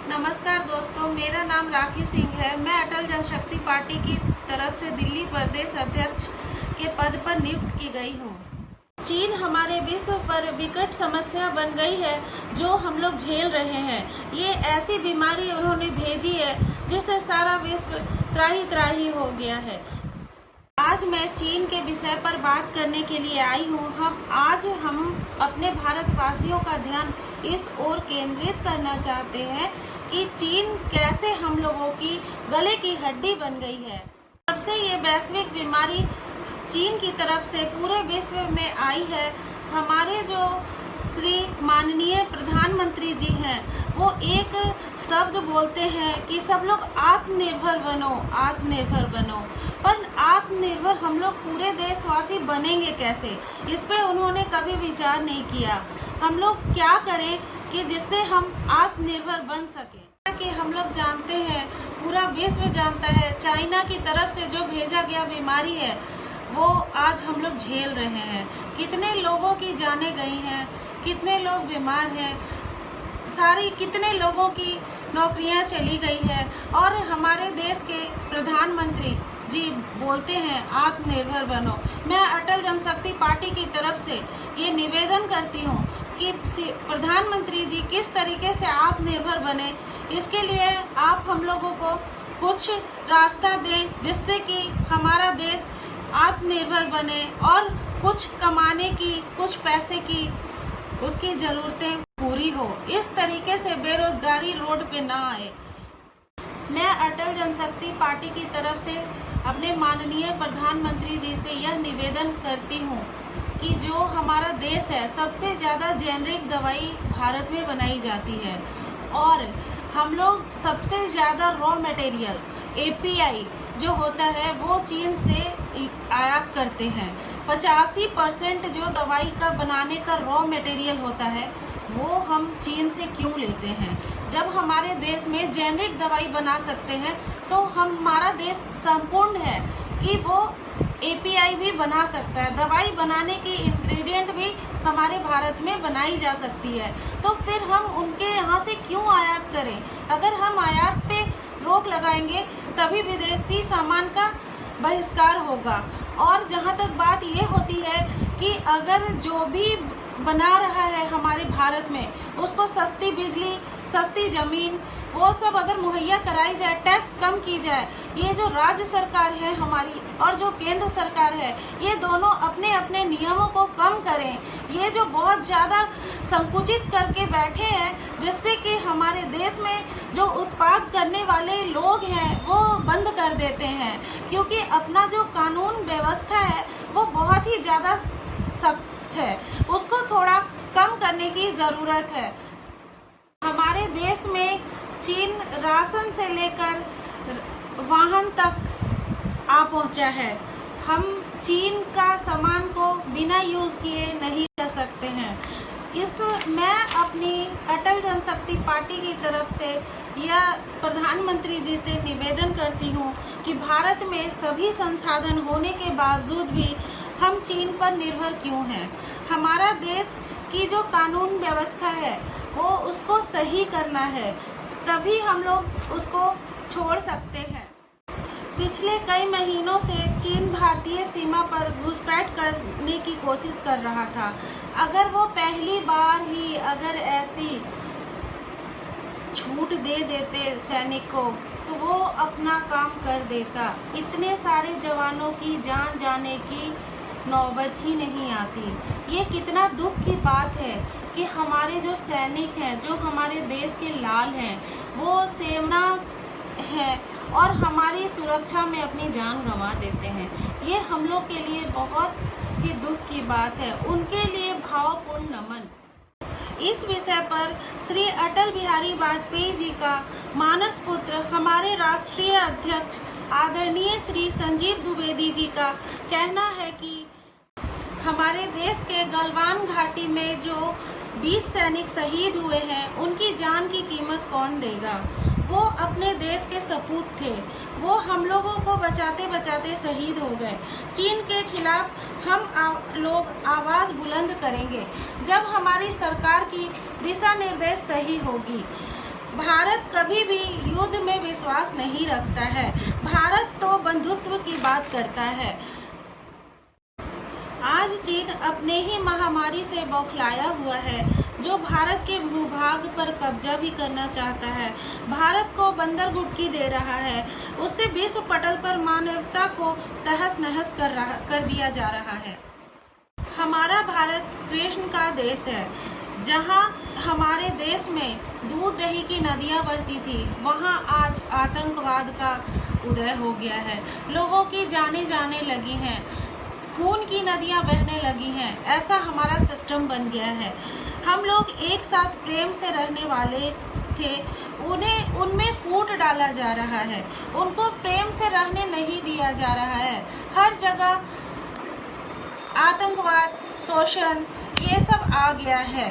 नमस्कार दोस्तों, मेरा नाम राखी सिंह है। मैं अटल जनशक्ति पार्टी की तरफ से दिल्ली प्रदेश अध्यक्ष के पद पर नियुक्त की गई हूँ। चीन हमारे विश्व पर विकट समस्या बन गई है जो हम लोग झेल रहे हैं। ये ऐसी बीमारी उन्होंने भेजी है जिससे सारा विश्व त्राही त्राही हो गया है। आज मैं चीन के विषय पर बात करने के लिए आई हूँ। आज हम अपने भारतवासियों का ध्यान इस ओर केंद्रित करना चाहते हैं कि चीन कैसे हम लोगों की गले की हड्डी बन गई है। तब से ये वैश्विक बीमारी चीन की तरफ से पूरे विश्व में आई है। हमारे जो श्री माननीय प्रधानमंत्री जी हैं, वो एक शब्द बोलते हैं कि सब लोग आत्मनिर्भर बनो, आत्मनिर्भर बनो। पर आत्मनिर्भर हम लोग पूरे देशवासी बनेंगे कैसे, इस पे उन्होंने कभी विचार नहीं किया। हम लोग क्या करें कि जिससे हम आत्मनिर्भर बन सकें। कि हम लोग जानते हैं, पूरा विश्व जानता है, चाइना की तरफ से जो भेजा गया बीमारी है वो आज हम लोग झेल रहे हैं। कितने लोगों की जानें गई हैं, कितने लोग बीमार हैं, कितने लोगों की नौकरियां चली गई है। और हमारे देश के प्रधानमंत्री जी बोलते हैं आत्मनिर्भर बनो। मैं अटल जनशक्ति पार्टी की तरफ से ये निवेदन करती हूँ कि प्रधानमंत्री जी किस तरीके से आत्मनिर्भर बने, इसके लिए आप हम लोगों को कुछ रास्ता दें जिससे कि हमारा देश आत्मनिर्भर बने और कुछ कमाने की, कुछ पैसे की उसकी ज़रूरतें पूरी हो। इस तरीके से बेरोजगारी रोड पे ना आए। मैं अटल जनशक्ति पार्टी की तरफ से अपने माननीय प्रधानमंत्री जी से यह निवेदन करती हूँ कि जो हमारा देश है, सबसे ज़्यादा जेनरिक दवाई भारत में बनाई जाती है और हम लोग सबसे ज़्यादा रॉ मटेरियल API जो होता है वो चीन से आयात करते हैं। 85% जो दवाई का बनाने का रॉ मटेरियल होता है वो हम चीन से क्यों लेते हैं। जब हमारे देश में जेनरिक दवाई बना सकते हैं तो हमारा देश संपूर्ण है कि वो API भी बना सकता है। दवाई बनाने की इंग्रेडिएंट भी हमारे भारत में बनाई जा सकती है, तो फिर हम उनके यहाँ से क्यों आयात करें। अगर हम आयात पे रोक लगाएंगे तभी विदेशी सामान का बहिष्कार होगा। और जहाँ तक बात ये होती है कि अगर जो भी बना रहा है हमारे भारत में उसको सस्ती बिजली, सस्ती ज़मीन वो सब अगर मुहैया कराई जाए, टैक्स कम की जाए, ये जो राज्य सरकार है हमारी और जो केंद्र सरकार है, ये दोनों अपने अपने नियमों को कम करें। ये जो बहुत ज़्यादा संकुचित करके बैठे हैं जिससे कि हमारे देश में जो उत्पाद करने वाले लोग हैं वो बंद कर देते हैं, क्योंकि अपना जो कानून व्यवस्था है वो बहुत ही ज़्यादा सख्त है, उसको थोड़ा कम करने की ज़रूरत है। हमारे देश में चीन राशन से लेकर वाहन तक आ पहुंचा है। हम चीन का सामान को बिना यूज़ किए नहीं रह सकते हैं। मैं अपनी अटल जनशक्ति पार्टी की तरफ से या प्रधानमंत्री जी से निवेदन करती हूँ कि भारत में सभी संसाधन होने के बावजूद भी हम चीन पर निर्भर क्यों हैं। हमारा देश की जो कानून व्यवस्था है वो उसको सही करना है, तभी हम लोग उसको छोड़ सकते हैं। पिछले कई महीनों से चीन भारतीय सीमा पर घुसपैठ करने की कोशिश कर रहा था। अगर वो पहली बार ही अगर ऐसी छूट दे देते सैनिक को तो वो अपना काम कर देता। इतने सारे जवानों की जान जाने की नौबत ही नहीं आती। ये कितना दुख की बात है कि हमारे जो सैनिक हैं, जो हमारे देश के लाल हैं, वो सेना है और हमारी सुरक्षा में अपनी जान गंवा देते हैं। ये हम लोग के लिए बहुत ही दुख की बात है। उनके लिए भावपूर्ण नमन। इस विषय पर श्री अटल बिहारी वाजपेयी जी का मानस पुत्र हमारे राष्ट्रीय अध्यक्ष आदरणीय श्री संजीव द्विवेदी जी का कहना है कि हमारे देश के गलवान घाटी में जो 20 सैनिक शहीद हुए हैं उनकी जान की कीमत कौन देगा। वो अपने देश के सपूत थे, वो हम लोगों को बचाते बचाते शहीद हो गए। चीन के खिलाफ हम लोग आवाज़ बुलंद करेंगे जब हमारी सरकार की दिशा निर्देश सही होगी। भारत कभी भी युद्ध में विश्वास नहीं रखता है। भारत तो बंधुत्व की बात करता है। आज चीन अपने ही महामारी से बौखलाया हुआ है, जो भारत के भूभाग पर कब्जा भी करना चाहता है। भारत को बंदरगुटकी दे रहा है, उससे विश्व पटल पर मानवता को तहस नहस कर दिया जा रहा है। हमारा भारत कृष्ण का देश है। जहां हमारे देश में दूध दही की नदियां बहती थी, वहां आज आतंकवाद का उदय हो गया है। लोगों की जानें जाने लगी हैं, खून की नदियां बहने लगी हैं। ऐसा हमारा सिस्टम बन गया है। हम लोग एक साथ प्रेम से रहने वाले थे, उनमें फूट डाला जा रहा है। उनको प्रेम से रहने नहीं दिया जा रहा है। हर जगह आतंकवाद, शोषण, ये सब आ गया है।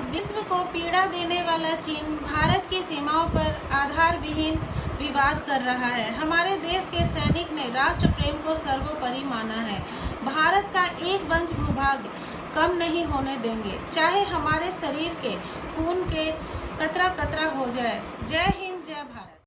विश्व को पीड़ा देने वाला चीन भारत की सीमाओं पर आधार विहीन विवाद कर रहा है। हमारे देश के सैनिक ने राष्ट्र प्रेम को सर्वोपरि माना है। भारत का एक बंच भूभाग कम नहीं होने देंगे, चाहे हमारे शरीर के खून के कतरा कतरा हो जाए। जय हिंद, जय भारत।